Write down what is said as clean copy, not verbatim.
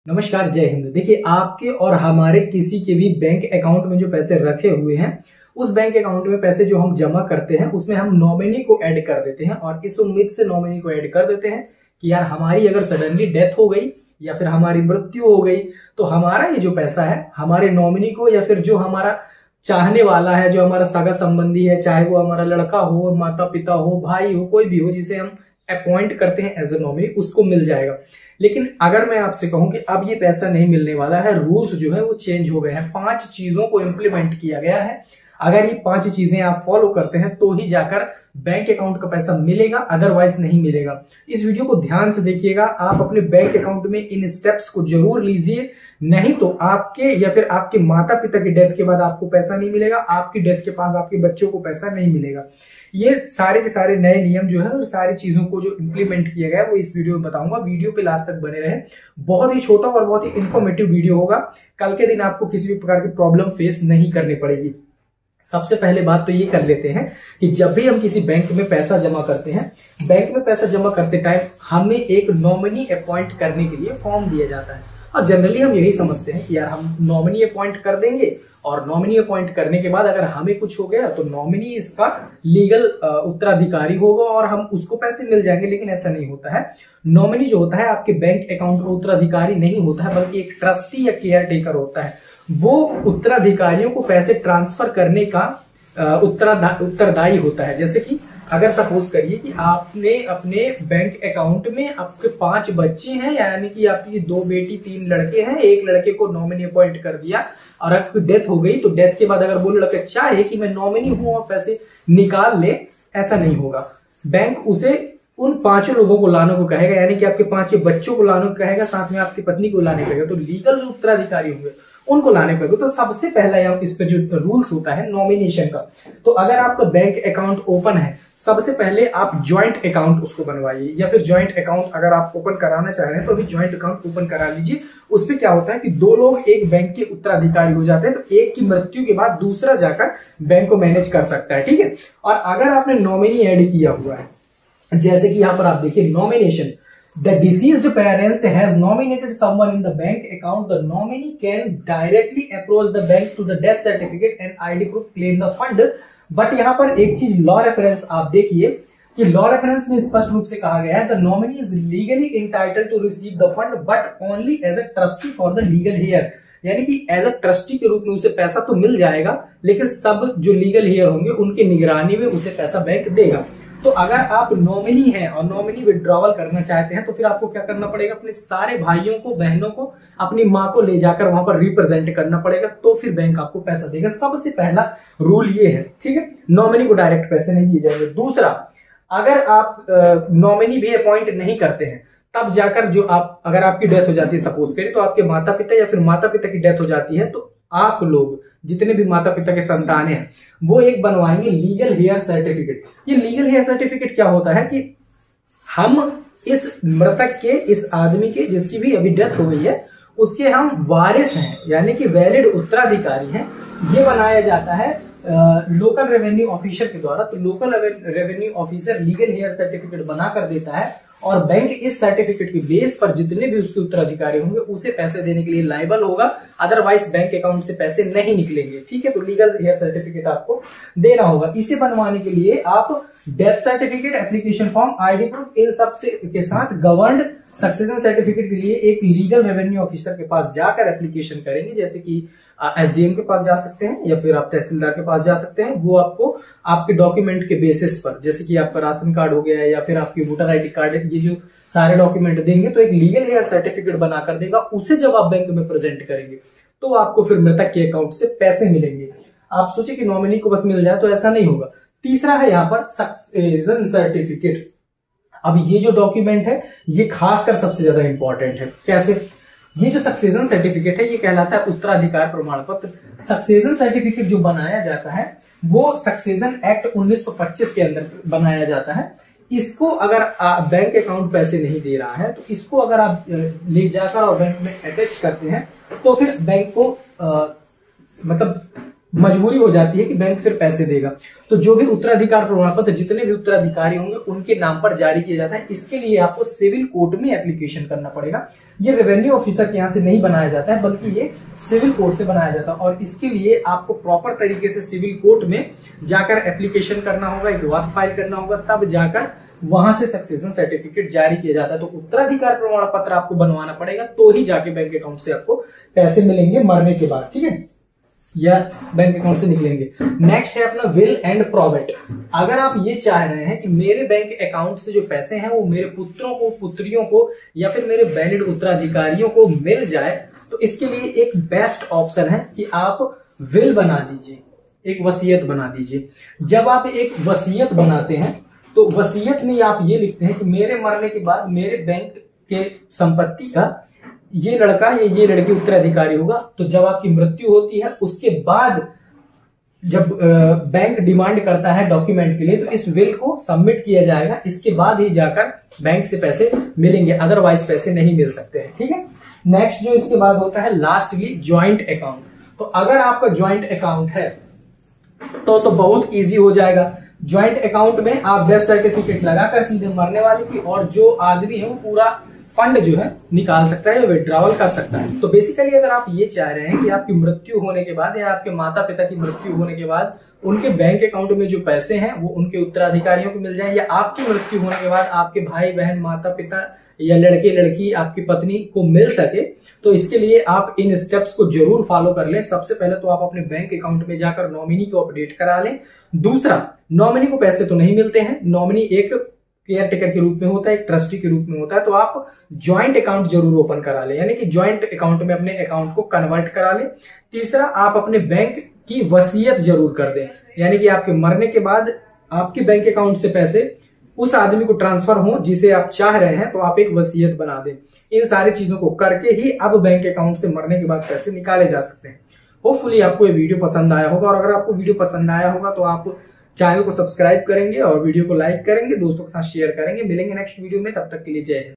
नमस्कार, जय हिंद। देखिए, आपके और हमारे किसी के भी बैंक अकाउंट में जो पैसे रखे हुए हैं, उस बैंक अकाउंट में पैसे जो हम जमा करते हैं उसमें हम नॉमिनी को ऐड कर देते हैं और इस उम्मीद से नॉमिनी को ऐड कर देते हैं कि यार हमारी अगर सडनली डेथ हो गई या फिर हमारी मृत्यु हो गई तो हमारा ये जो पैसा है हमारे नॉमिनी को या फिर जो हमारा चाहने वाला है, जो हमारा सगा संबंधी है, चाहे वो हमारा लड़का हो, माता पिता हो, भाई हो, कोई भी हो जिसे हम अपॉइंट करते हैं एज ए नॉमिनी, उसको मिल जाएगा। लेकिन अगर मैं आपसे कहूं कि अब ये पैसा नहीं मिलने वाला है, रूल्स जो है वो चेंज हो गए हैं, 5 चीजों को इंप्लीमेंट किया गया है। अगर ये 5 चीजें आप फॉलो करते हैं तो ही जाकर बैंक अकाउंट का पैसा मिलेगा, अदरवाइज नहीं मिलेगा। इस वीडियो को ध्यान से देखिएगा, आप अपने बैंक अकाउंट में इन स्टेप्स को जरूर लीजिए, नहीं तो आपके या फिर आपके माता पिता की डेथ के बाद आपको पैसा नहीं मिलेगा, आपकी डेथ के बाद आपके बच्चों को पैसा नहीं मिलेगा। ये सारे के सारे नए नियम जो है और सारी चीजों को जो इंप्लीमेंट किया गया है वो इस वीडियो में बताऊंगा। वीडियो पे लास्ट तक बने रहे, बहुत ही छोटा और बहुत ही इंफॉर्मेटिव वीडियो होगा। कल के दिन आपको किसी भी प्रकार की प्रॉब्लम फेस नहीं करनी पड़ेगी। सबसे पहले बात तो ये कर लेते हैं कि जब भी हम किसी बैंक में पैसा जमा करते हैं, बैंक में पैसा जमा करते टाइम हमें एक नॉमिनी अपॉइंट करने के लिए फॉर्म दिया जाता है और जनरली हम यही समझते हैं कि यार हम नॉमिनी अपॉइंट कर देंगे और नॉमिनी अपॉइंट करने के बाद अगर हमें कुछ हो गया तो नॉमिनी इसका लीगल उत्तराधिकारी होगा और हम उसको पैसे मिल जाएंगे। लेकिन ऐसा नहीं होता है। नॉमिनी जो होता है आपके बैंक अकाउंट का उत्तराधिकारी नहीं होता है, बल्कि एक ट्रस्टी या केयर टेकर होता है। वो उत्तराधिकारियों को पैसे ट्रांसफर करने का उत्तरदायी होता है। जैसे कि अगर सपोज करिए कि आपने अपने बैंक अकाउंट में आपके 5 बच्चे हैं, यानी कि आपकी 2 बेटी 3 लड़के हैं, एक लड़के को नॉमिनी अपॉइंट कर दिया और आपकी डेथ हो गई तो डेथ के बाद अगर वो लड़का चाहे कि मैं नॉमिनी हूं और पैसे निकाल ले, ऐसा नहीं होगा। बैंक उसे उन 5 लोगों को लाने को कहेगा, यानी कि आपके 5 बच्चों को लाने को कहेगा, साथ में आपकी पत्नी को लाने को कहेगा। तो लीगल जो उत्तराधिकारी होंगे उनको लाने को। तो सबसे पहला इस पे जो रूल्स होता है नॉमिनेशन का, तो अगर आपका बैंक अकाउंट ओपन है, सबसे पहले आप ज्वाइंट अकाउंट उसको बनवाइए, या फिर ज्वाइंट अकाउंट अगर आप ओपन कराना चाह रहे हैं तो अभी ज्वाइंट अकाउंट ओपन करा लीजिए। उस पे क्या होता है कि 2 लोग एक बैंक के उत्तराधिकारी हो जाते हैं, तो एक की मृत्यु के बाद दूसरा जाकर बैंक को मैनेज कर सकता है, ठीक है। और अगर आपने नॉमिनी ऐड किया हुआ है, जैसे कि यहां पर आप देखिए nomination, the deceased parent has nominated someone in the bank account, the nominee can directly approach the bank to the death certificate and ID proof claim the fund। But यहाँ पर एक चीज लॉ रेफरेंस आप देखिए कि law reference में स्पष्ट रूप से कहा गया है, the nominee is legally entitled to receive the fund but only as a trustee for the legal heir. यानी कि एज अ ट्रस्टी के रूप में उसे पैसा तो मिल जाएगा, लेकिन सब जो लीगल हेयर होंगे उनके निगरानी में उसे पैसा बैंक देगा। तो अगर आप नॉमिनी हैं और नॉमिनी विड्रॉवल करना चाहते हैं तो फिर आपको क्या करना पड़ेगा, अपने सारे भाइयों को, बहनों को, अपनी माँ को ले जाकर वहां पर रिप्रेजेंट करना पड़ेगा, तो फिर बैंक आपको पैसा देगा। सबसे पहला रूल ये है, ठीक है। नॉमिनी को डायरेक्ट पैसे नहीं दिए जाएंगे। दूसरा, अगर आप नॉमिनी भी अपॉइंट नहीं करते हैं तब जाकर जो आप, अगर आपकी डेथ हो जाती है सपोज करें, तो आपके माता पिता या फिर माता पिता की डेथ हो जाती है, तो आप लोग जितने भी माता पिता के संतान हैं वो एक बनवाएंगे लीगल हेयर सर्टिफिकेट। ये लीगल हेयर सर्टिफिकेट क्या होता है कि हम इस मृतक के, इस आदमी के जिसकी भी अभी डेथ हो गई है, उसके हम वारिस हैं, यानी कि वैलिड उत्तराधिकारी हैं। ये बनाया जाता है लोकल रेवेन्यू ऑफिसर के द्वारा। तो local revenue officer legal heir certificate बना कर देता है और बैंक इस सर्टिफिकेट के बेस पर जितने भी उसके उत्तराधिकारी होंगे उसे पैसे देने के लिए लायबल होगा, अदरवाइज बैंक अकाउंट से पैसे नहीं निकलेंगे, ठीक है। तो लीगल हेयर सर्टिफिकेट आपको देना होगा। इसे बनवाने के लिए आप death certificate, application form, ID proof, इन सब के साथ गवर्नड सक्सेशन सर्टिफिकेट के लिए एक लीगल रेवेन्यू ऑफिसर के पास जाकर एप्लीकेशन करेंगे। जैसे कि एसडीएम के पास जा सकते हैं या फिर आप तहसीलदार के पास जा सकते हैं। वो आपको आपके डॉक्यूमेंट के बेसिस पर, जैसे कि आपका राशन कार्ड हो गया या फिर आपकी वोटर आईडी कार्ड है, ये जो सारे डॉक्यूमेंट देंगे तो एक लीगल हेयर सर्टिफिकेट बना कर देगा। उसे जब आप बैंक में प्रेजेंट करेंगे तो आपको फिर मृतक के अकाउंट से पैसे मिलेंगे। आप सोचे कि नॉमिनी को बस मिल जाए, तो ऐसा नहीं होगा। तीसरा है यहाँ पर सक्सेशन सर्टिफिकेट। अब ये जो डॉक्यूमेंट है ये खासकर सबसे ज्यादा इंपॉर्टेंट है। कैसे? ये जो सक्सेशन सर्टिफिकेट है ये कहलाता है उत्तराधिकार प्रमाण पत्र। सक्सेशन सर्टिफिकेट जो बनाया जाता है वो सक्सेशन एक्ट 1925 के अंदर बनाया जाता है। इसको अगर बैंक अकाउंट पैसे नहीं दे रहा है तो इसको अगर आप ले जाकर और बैंक में अटैच करते हैं तो फिर बैंक को मतलब मजबूरी हो जाती है कि बैंक फिर पैसे देगा। तो जो भी उत्तराधिकार प्रमाण पत्र जितने भी उत्तराधिकारी होंगे उनके नाम पर जारी किया जाता है। इसके लिए आपको सिविल कोर्ट में एप्लीकेशन करना पड़ेगा। ये रेवेन्यू ऑफिसर के यहाँ से नहीं बनाया जाता है, बल्कि ये सिविल कोर्ट से बनाया जाता है। और इसके लिए आपको प्रॉपर तरीके से सिविल कोर्ट में जाकर एप्लीकेशन करना होगा, एक वर्क फाइल करना होगा, तब जाकर वहां से सक्सेशन सर्टिफिकेट जारी किया जाता है। तो उत्तराधिकार प्रमाण पत्र आपको बनवाना पड़ेगा, तो ही जाके बैंक अकाउंट से आपको पैसे मिलेंगे मरने के बाद, ठीक है, या बैंक अकाउंट से निकलेंगे। नेक्स्ट है अपना विल एंड प्रोविट। अगर आप ये चाह रहे हैं कि मेरे बैंक अकाउंट से जो पैसे हैं वो मेरे पुत्रों को, पुत्रियों को या फिर मेरे वैलिड उत्तराधिकारियों को मिल जाए, तो इसके लिए एक बेस्ट ऑप्शन है कि आप विल बना दीजिए, एक वसीयत बना दीजिए। जब आप एक वसीयत बनाते हैं तो वसीयत में आप ये लिखते हैं कि मेरे मरने के बाद मेरे बैंक के संपत्ति का ये लड़का या ये लड़की उत्तराधिकारी होगा। तो जब आपकी मृत्यु होती है उसके बाद जब बैंक डिमांड करता है डॉक्यूमेंट के लिए, तो इस विल को सबमिट किया जाएगा। इसके बाद ही जाकर बैंक से पैसे मिलेंगे, अदरवाइज पैसे नहीं मिल सकते हैं, ठीक है। नेक्स्ट जो इसके बाद होता है लास्टली ज्वाइंट अकाउंट। तो अगर आपका ज्वाइंट अकाउंट है तो बहुत इजी हो जाएगा। ज्वाइंट अकाउंट में आप डेथ सर्टिफिकेट लगाकर सीधे मरने वाले की और जो आदमी है वो पूरा फंड जो है निकाल सकता है, विड्रॉवल कर सकता है। तो बेसिकली अगर आप ये चाह रहे हैं कि आपकी मृत्यु होने के बाद या आपके माता पिता की मृत्यु होने के बाद उनके बैंक अकाउंट में जो पैसे हैं वो उनके उत्तराधिकारियों को मिल जाए, या आपकी मृत्यु होने के बाद आपके भाई बहन, माता पिता या लड़के लड़की, आपकी पत्नी को मिल सके, तो इसके लिए आप इन स्टेप्स को जरूर फॉलो कर लें। सबसे पहले तो आप अपने बैंक अकाउंट में जाकर नॉमिनी को अपडेट करा लें। दूसरा, नॉमिनी को पैसे तो नहीं मिलते हैं, नॉमिनी एक केयर टेकर के रूप में होता है, एक ट्रस्टी के रूप में होता है। तो आप ज्वाइंट अकाउंट जरूर ओपन करा लें, यानी कि ज्वाइंट अकाउंट में अपने अकाउंट को कन्वर्ट करा लें। तीसरा, आप अपने बैंक की वसीयत जरूर कर दें, यानी कि आपके मरने के बाद आपके बैंक अकाउंट से पैसे उस आदमी को ट्रांसफर हो जिसे आप चाह रहे हैं, तो आप एक वसीयत बना दें। इन सारी चीजों को करके ही अब बैंक अकाउंट से मरने के बाद पैसे निकाले जा सकते हैं। होपफुली आपको ये वीडियो पसंद आया होगा, और अगर आपको वीडियो पसंद आया होगा तो आप चैनल को सब्सक्राइब करेंगे और वीडियो को लाइक करेंगे, दोस्तों के साथ शेयर करेंगे। मिलेंगे नेक्स्ट वीडियो में, तब तक के लिए जय हिंद।